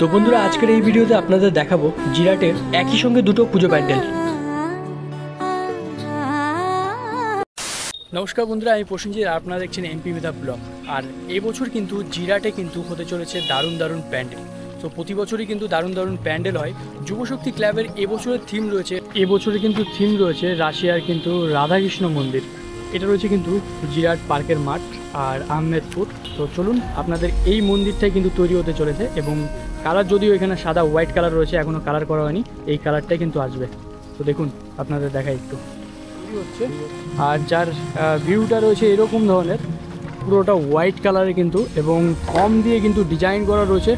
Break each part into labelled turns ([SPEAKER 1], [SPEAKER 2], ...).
[SPEAKER 1] তো বন্ধুরা, আজকের এই ভিডিওতে আপনাদের দেখাবো জিরাটের একই সঙ্গে দুটো পুজো প্যান্ডেল। নমস্কার বন্ধুরা, আমি প্রসেনজিৎ, আপনারা দেখছেন এমপি উইথ আ ব্লগ। আর এবছর কিন্তু জিরাটে কিন্তু হতে চলেছে দারুণ দারুণ প্যান্ডেল। তো প্রতি বছরই কিন্তু দারুণ দারুণ প্যান্ডেল হয়। যুবশক্তি ক্লাবের এবছরের থিম রয়েছে, এবছরে কিন্তু থিম রয়েছে রাশিয়ার কিন্তু রাধাকৃষ্ণ মন্দির। এটা রয়েছে কিন্তু জিরাট পার্কের মাঠ আর আহমেদপুর। তো চলুন, আপনাদের এই মন্দিরটাই কিন্তু তৈরি হতে চলেছে এবং কালার যদিও এখানে সাদা হোয়াইট কালার রয়েছে, এখনও কালার করা হয়নি, এই কালারটাই কিন্তু আসবে। তো দেখুন, আপনাদের দেখাই একটু হচ্ছে। আর যার ভিউটা রয়েছে এরকম ধরনের, পুরোটা হোয়াইট কালারের কিন্তু, এবং ফর্ম দিয়ে কিন্তু ডিজাইন করা রয়েছে।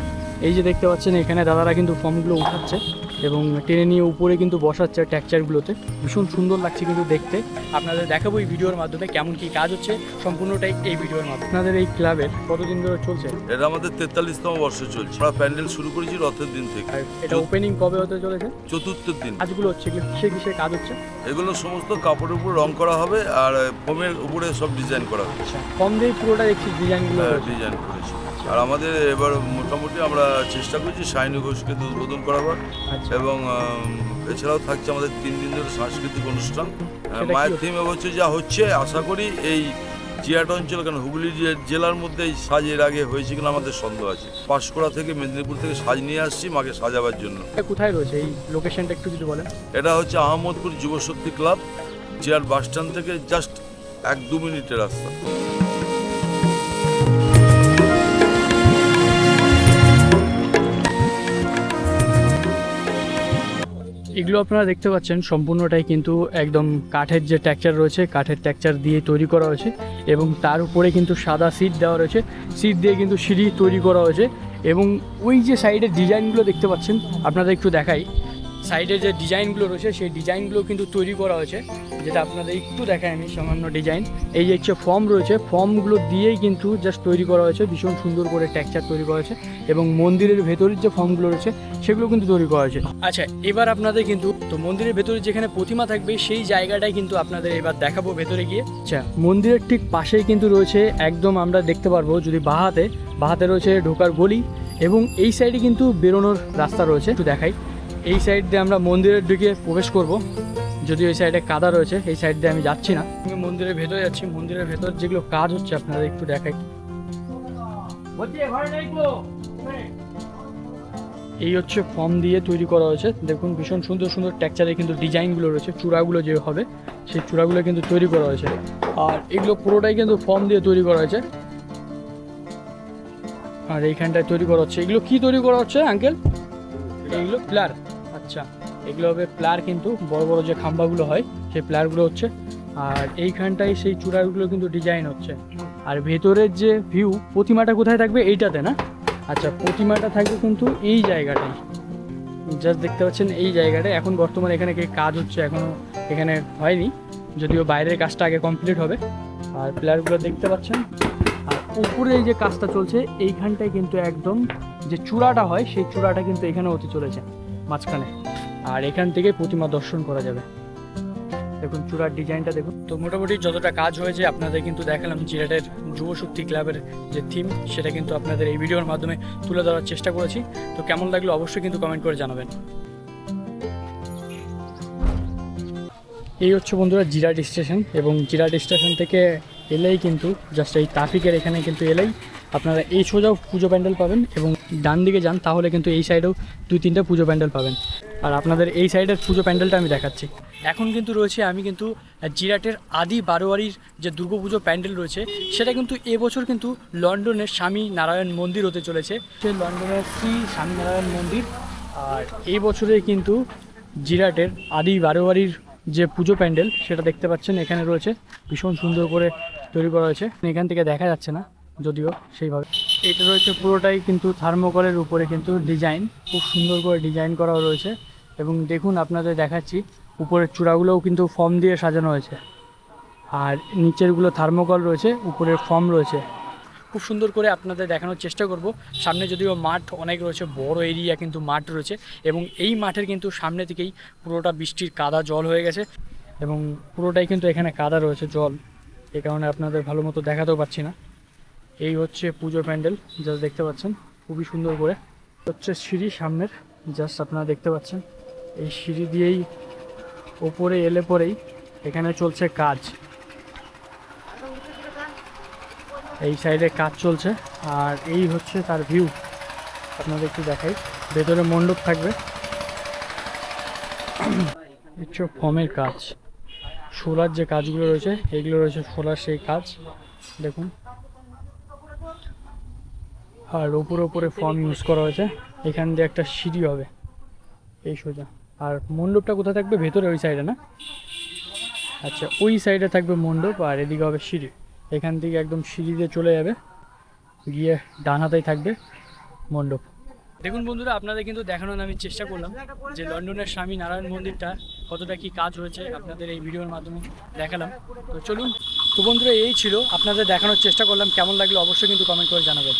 [SPEAKER 1] এই যে দেখতে পাচ্ছেন, এখানে দাদারা কিন্তু ফর্মগুলো উঠাচ্ছে এবং টেনে নিয়ে উপরে কিন্তু বসাচ্ছে ট্যাকচারগুলোতে। ভীষণ সুন্দর লাগছে কিন্তু দেখতে। আপনাদের দেখাবো এই ভিডিওর মাধ্যমে কেমন কি কাজ হচ্ছে, সম্পূর্ণটাই এই ভিডিওর মাধ্যমে। আপনাদের এই ক্লাবের কতদিন ধরে চলছে?
[SPEAKER 2] এটা আমাদের 43তম বর্ষ চলছে। আমরা প্যান্ডেল শুরু করেছি রথের দিন থেকে।
[SPEAKER 1] এটা ওপেনিং কবে হতে চলেছে?
[SPEAKER 2] চতুর্থের দিন।
[SPEAKER 1] কাজগুলো হচ্ছে কিসে কিসে কাজ হচ্ছে?
[SPEAKER 2] এগুলো সমস্ত কাপড়ের উপর রং করা হবে আর ফোমের উপরে সব ডিজাইন করা হবে।
[SPEAKER 1] ফর্ম দিয়ে পুরোটা দেখছি ডিজাইনগুলো
[SPEAKER 2] ডিজাইন করেছি। আর আমাদের এবার মোটামুটি আমরা চেষ্টা করছি সাইনি ঘোষকে উদ্বোধন করাবার, এবং এছাড়াও থাকছে আমাদের 3 দিন ধরে সাংস্কৃতিক অনুষ্ঠান। মায়ের থিম হচ্ছে যা হচ্ছে, আশা করি এই জিরাট অঞ্চল, কেন হুগলি জেলার মধ্যে এই সাজ এর আগে হয়েছে কিনা আমাদের সন্দেহ আছে। পাঁশকুড়া থেকে মেদিনীপুর থেকে সাজ নিয়ে আসছি মাকে সাজাবার জন্য।
[SPEAKER 1] কোথায় রয়েছে এই লোকেশনটা একটু যদি বলেন?
[SPEAKER 2] এটা হচ্ছে Ahmadpur Jubashakti club, Jirat bus stand থেকে জাস্ট 1-2 মিনিটের রাস্তা।
[SPEAKER 1] এগুলো আপনারা দেখতে পাচ্ছেন সম্পূর্ণটাই কিন্তু একদম কাঠের যে টেক্সচার রয়েছে, কাঠের টেক্সচার দিয়ে তৈরি করা হয়েছে এবং তার উপরে কিন্তু সাদা সিট দেওয়া রয়েছে। সিট দিয়ে কিন্তু সিঁড়ি তৈরি করা হয়েছে এবং ওই যে সাইডের ডিজাইনগুলো দেখতে পাচ্ছেন, আপনাদের একটু দেখাই। সাইডে যে ডিজাইনগুলো রয়েছে সেই ডিজাইনগুলো কিন্তু তৈরি করা হয়েছে, যেটা আপনাদের একটু দেখাই আমি সামান্য ডিজাইন। এই যে হচ্ছে ফর্ম রয়েছে, ফর্মগুলো দিয়েই কিন্তু জাস্ট তৈরি করা হয়েছে, ভীষণ সুন্দর করে টেক্সচার তৈরি করা হয়েছে এবং মন্দিরের ভেতরের যে ফর্মগুলো রয়েছে সেগুলো কিন্তু তৈরি করা হয়েছে। আচ্ছা, এবার আপনাদের কিন্তু তো মন্দিরের ভেতরে যেখানে প্রতিমা থাকবে সেই জায়গাটাই কিন্তু আপনাদের এবার দেখাবো ভেতরে গিয়ে। আচ্ছা, মন্দিরের ঠিক পাশেই কিন্তু রয়েছে, একদম আমরা দেখতে পারবো যদি বাহাতে রয়েছে ঢোকার গলি এবং এই সাইডে কিন্তু বেরোনোর রাস্তা রয়েছে। একটু দেখাই, এই সাইড দিয়ে আমরা মন্দিরের দিকে প্রবেশ করব, যদিও এই সাইডে কাদা রয়েছে, এই সাইড দিয়ে আমি যাচ্ছি না, আমি মন্দিরের ভেতরে যাচ্ছি। মন্দিরের ভেতর যেগুলো কাজ হচ্ছে আপনাদের একটু দেখাই। এই হচ্ছে ফর্ম দিয়ে তৈরি করা হয়েছে, দেখুন ভীষণ সুন্দর সুন্দর টেক্সচারে কিন্তু ডিজাইনগুলো রয়েছে। চূড়াগুলো যে হবে সেই চূড়াগুলো কিন্তু তৈরি করা হয়েছে, আর এগুলো পুরোটাই কিন্তু ফর্ম দিয়ে তৈরি করা হয়েছে। আর এইখানটায় তৈরি করা হচ্ছে, এগুলো কি তৈরি করা হচ্ছে আঙ্কেল? এইগুলো প্লার। আচ্ছা, এগুলো হবে প্লার, কিন্তু বড় বড় যে খাম্বাগুলো হয় সেই প্লারগুলো হচ্ছে। আর এইখানটায় সেই চূড়াগুলো কিন্তু ডিজাইন হচ্ছে। আর ভেতরের যে ভিউ, প্রতিমাটা কোথায় থাকবে? এইটাতে না? আচ্ছা, প্রতিমাটা থাকবে কিন্তু এই জায়গাটাই, জাস্ট দেখতে পাচ্ছেন এই জায়গাটায়। এখন বর্তমানে এখানে কাজ হচ্ছে, এখনও এখানে হয়নি, যদিও বাইরের কাজটা আগে কমপ্লিট হবে। আর প্লারগুলো দেখতে পাচ্ছেন, আর উপরে এই যে কাজটা চলছে এইখানটায় কিন্তু একদম যে চূড়াটা হয় সেই চূড়াটা কিন্তু এখানে হতে চলেছে মাঝখানে, আর এখান থেকে প্রতিমা দর্শন করা যাবে। দেখুন চূড়ার ডিজাইনটা দেখুন। তো মোটামুটি যতটা কাজ হয়েছে আপনাদের কিন্তু দেখালাম। জিরাটের যুবশক্তি ক্লাবের যে থিম সেটা কিন্তু আপনাদের এই ভিডিওর মাধ্যমে তুলে ধরার চেষ্টা করেছি। তো কেমন লাগলো অবশ্যই কিন্তু কমেন্ট করে জানাবেন। এই হচ্ছে বন্ধুরা জিরাট স্টেশন, এবং জিরাট স্টেশন থেকে এলেই কিন্তু জাস্ট এই ট্রাফিকের এখানে কিন্তু এলেই আপনারা এই সোজাও পুজো প্যান্ডেল পাবেন, এবং ডান দিকে যান তাহলে কিন্তু এই সাইডেও 2-3টা পুজো প্যান্ডেল পাবেন। আর আপনাদের এই সাইডের পুজো প্যান্ডেলটা আমি দেখাচ্ছি। এখন কিন্তু রয়েছে আমি কিন্তু জিরাটের আদি বারোয়ারির যে দুর্গাপুজো প্যান্ডেল রয়েছে সেটা কিন্তু এবছর কিন্তু লন্ডনের স্বামী নারায়ণ মন্দির হতে চলেছে। সে লন্ডনের শ্রী স্বামী নারায়ণ মন্দির। আর এই বছরে কিন্তু জিরাটের আদি বারোয়ারির যে পুজো প্যান্ডেল সেটা দেখতে পাচ্ছেন এখানে রয়েছে, ভীষণ সুন্দর করে তৈরি করা হয়েছে। এখান থেকে দেখা যাচ্ছে না যদিও সেইভাবে। এটা রয়েছে পুরোটাই কিন্তু থার্মোকলের উপরে কিন্তু ডিজাইন, খুব সুন্দর করে ডিজাইন করা রয়েছে। এবং দেখুন আপনাদের দেখাচ্ছি, উপরের চূড়াগুলোও কিন্তু ফর্ম দিয়ে সাজানো হয়েছে, আর নিচেরগুলো থার্মোকল রয়েছে, উপরের ফর্ম রয়েছে। খুব সুন্দর করে আপনাদের দেখানোর চেষ্টা করব। সামনে যদিও মাঠ অনেক রয়েছে, বড় এরিয়া কিন্তু মাঠ রয়েছে, এবং এই মাঠের কিন্তু সামনে থেকেই পুরোটা বৃষ্টির কাদা জল হয়ে গেছে, এবং পুরোটাই কিন্তু এখানে কাদা রয়েছে, জল, এই কারণে আপনাদের ভালো মতো দেখাতেও পাচ্ছি না। এই হচ্ছে পুজো প্যান্ডেল, যা দেখতে পাচ্ছেন খুবই সুন্দর করে। হচ্ছে সিঁড়ি সামনের, জাস্ট আপনারা দেখতে পাচ্ছেন। এই সিঁড়ি দিয়েই ওপরে এলে পরেই এখানে চলছে কাজ, এই সাইডে কাজ চলছে। আর এই হচ্ছে তার ভিউ, আপনাদের একটু দেখাই। ভেতরে মণ্ডপ থাকবে, হচ্ছে ফর্মের কাজ, সোলার যে কাজগুলো রয়েছে এগুলো রয়েছে সোলার সেই কাজ দেখুন। আর ওপরে ফর্ম ইউজ করা হয়েছে। এখান দিয়ে একটা সিঁড়ি হবে এই সোজা। আর মণ্ডপটা কোথায় থাকবে? ভেতরে ওই সাইডে না? আচ্ছা, ওই সাইডে থাকবে মণ্ডপ আর এদিকে হবে সিঁড়ি। এখান থেকে একদম সিঁড়ি দিয়ে চলে যাবে, গিয়ে ডান হাতেই থাকবে মণ্ডপ। দেখুন বন্ধুরা, আপনাদের কিন্তু দেখানোর আমি চেষ্টা করলাম যে লন্ডনের স্বামী নারায়ণ মন্দিরটা কতটা কি কাজ হয়েছে, আপনাদের এই ভিডিওর মাধ্যমে দেখালাম। তো চলুন, তো বন্ধুরা এই ছিল, আপনাদের দেখানোর চেষ্টা করলাম। কেমন লাগলো অবশ্যই কিন্তু কমেন্ট করে জানাবেন।